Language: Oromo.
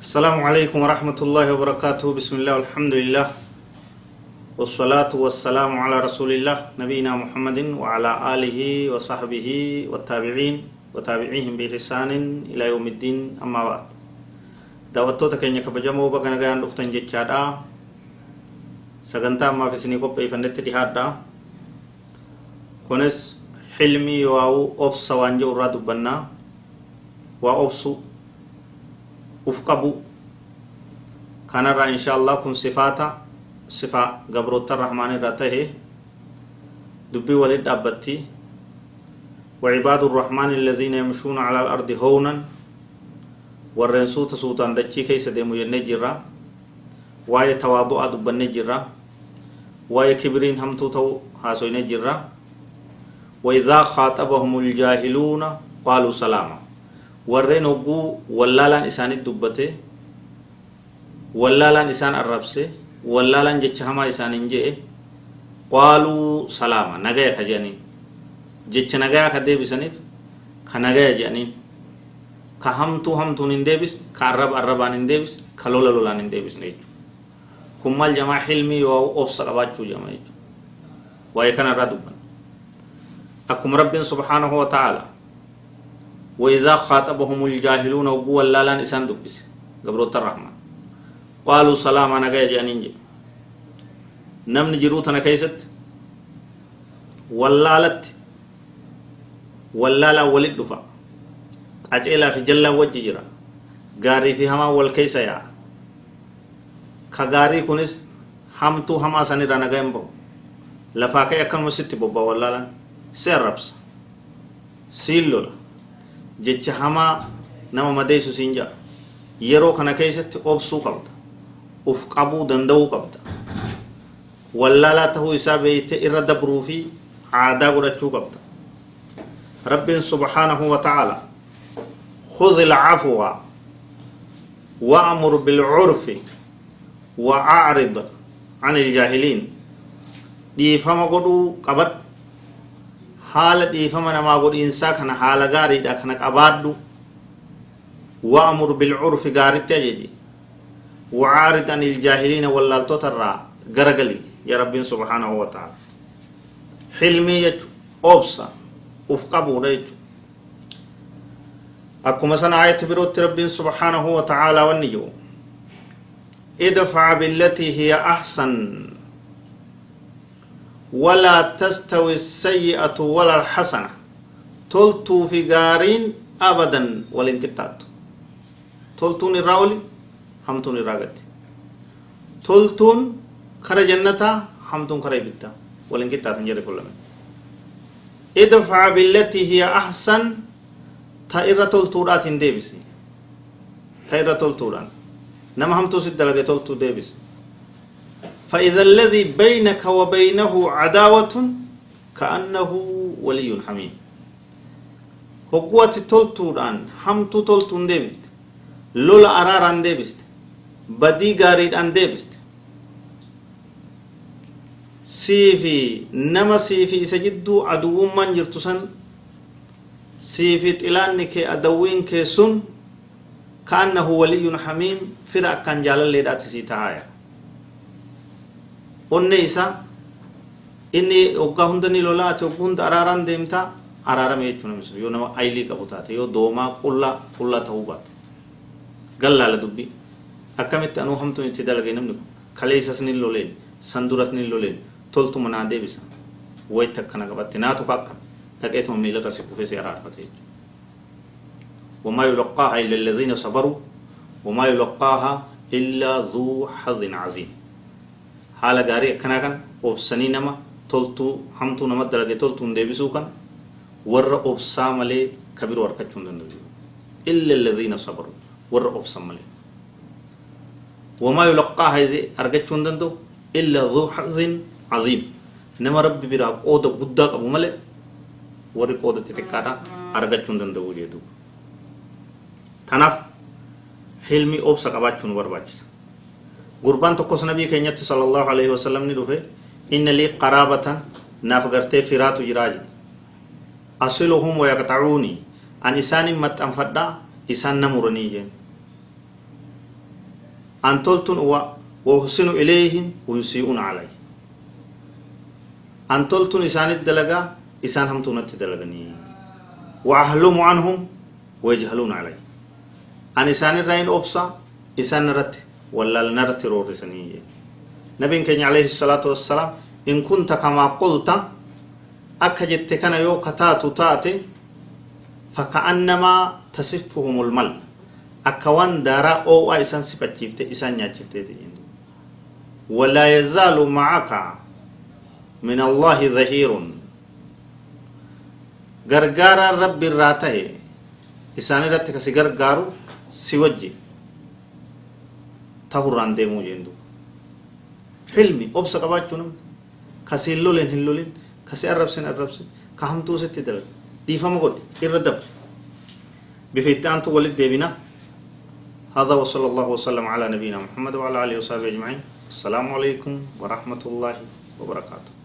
السلام عليكم ورحمة الله وبركاته. بسم الله والحمد لله والصلاة والسلام على رسول الله نبينا محمد وعلى آله وصحبه والتابعين وتابعيهم بإحسان إلى يوم الدين. أما بعد دعوتك كأنك بجمع وبكنا جان دفتن جتشادا سجنتا ما في سنيكو بيفندت دهادا كونس حلمي واو أبس وانجو رادو بنا وأبسو ufqabu kanarra inshallah kun sifata sifa gabrotta rahmani ratahe dubbi walid dabbati wa ibadur rahmani alladhina yamshuna ala al-ardi hawnan warren suuta suutan dachi kaysa demu yenne jirra waye tawadu'a dubbanne jirra waye kibrin hamtu taw hasoyne jirra wa idha khatabahumul jahiluna qalu salama warreen hogguu wallaalaan isaanit dubbate wallaalaan isaan arrabse wallaalaan jecha hamaa isaanin je'e qaaluu salaama nagaya ka jedhaniin jecha nagaya ka deebisaniif ka nagaya jedhaniin ka hamtuu hamtuun hin deebis ka arrabaan hin deebis ka lolaan hin deebisne jechuudha kun maal jamaa hilmii yoo obsa qabaachuu jamaa jechuudha waa'ee kanarraa dubban akkuma rabbiin subhaanahu wa ta'ala وإذا خاطبهم الجاهلون وقوا اللالان إسان دبس قبروت الرحمن قالوا سلاما نجاي جانينجي نمن جروتنا كيست واللالت واللالا ولد دفا أجئلا في جلة وججرا غاري في هما والكيس يا كغاري كنس همتو هما سنرا نجايم بو لفاكي أكن وستي بوبا واللالا سيربس سيلولا jecha hamaa nama madeessu siinja yeroo kana keessatti obsuu qabda uf qabuu danda'uu qabda wallaalaa tahuu isaa beeyte irra dabruu fi aadaa godhachuu qabda rabbiin subhaanahu wa ta'ala khudh al-afwa wa'mur bil-'urfi wa'arid 'an al-jaahiliin dhiifama godhuu qabad haala dhiifama namaa godhiinsaa kana haala gaariidha kana qabaadhu wa'mur bil'urfi gaaritti ajeji wa'aarid anil jaahiliina wallaaltota irraa garagali ya rabbiin subhaanahu wa ta'ala hilmii jechu obsa uf qabuudha jechu akkuma sana aayatti birootti rabbiin subhaanahu wa ta'ala wanni jiru idfa'a billatii hiya ahsan ولا تستوي السيئة ولا الحسنة تلتو في غارين أبدا والانكتات تلتون الراولي همتون الراغت تلتون خرج جنتا همتون خرج بيتا والانكتات نجري كلنا ادفع بالتي هي أحسن تائرة تلتورات ديبسي تائرة تلتوران نما همتو سد لغي تلتو ديبسي فإذا الذي بينك وبينه عداوة كأنه ولي حميم هقوة تلتوران حمتو تلتون ديبست لولا أراران ديبست بدي غاريد أن ديبست سيفي نما سيفي سجدو عدو من جرتسن سيفي تلانك أدوين كسن كأنه ولي حميم فرع كان جالل لدات سيتايا onne isa inni ogga hundani lolaate ogga hunda araaraan deemta araarame jechuun misu yoo nama aylii qabu taate yoo doomaa qullaa ta'uu baate gallaala dubbi akkamitti anuu hamtuun itti dalagee namni kun kaleessas ni loleen sanduras ni loleen toltuma naa deebisa wayita akkana qabatte naatu akka dhaqeetuma miilarra si kufee si araarfate jechuudha wamaa yulaqqaaha illa alladhiina sabaruu wamaa yulaqqaaha illa dhuu hadhin caziim haala gaarii akkanaa kan obsanii nama toltuu hamtuu nama dalage toltuun deebisuu kan warra obsaa malee kabiroo harkachuu hin danda'u illa alladhiina sabaru warra obsan malee wamaa yulaqqaaha izi argachuu hin danda'u illa dhuu hadhin caziim nama rabbi biraa qooda guddaa qabu malee warri qooda xixiqqaadha argachuu hin danda'u jedhu tanaaf hilmi obsa qabaachuu nu barbaachisa قربان تقص نبي كينيت صلى الله عليه وسلم ندوفه إن لي قرابة نافقرتي فرات جراج أصلهم ويقطعوني أن إسان مت أنفدا إسان نمرني جن أن تلتن وحسن إليهم ويسيئون عليه أن تلتن إسان الدلقة إسان هم تونت دلقني وأهلم عنهم ويجهلون عليه أن إسان الرين أبصى إسان نرت ولا نرت رورسني نبي كان عليه الصلاة والسلام إن كنت كما قلت أكجت كان يو كتاتو تاتي فكأنما تصفهم المل أكوان دارا أو إسان سفت جفت إسان يجفت ولا يزال معك من الله ظهير غرغارا رب الراته إسان راتك سيغرغارو سيوجي تهران ديمو جندو حلمي أبسا قباتشونم كسي اللولين هلولين كسي أربسين كهم توسط تدل ديفهم قد إردب بفيتان تولد ديبنا هذا وصلى الله وسلم على نبينا محمد وعلى آله وصحبه أجمعين السلام عليكم ورحمة الله وبركاته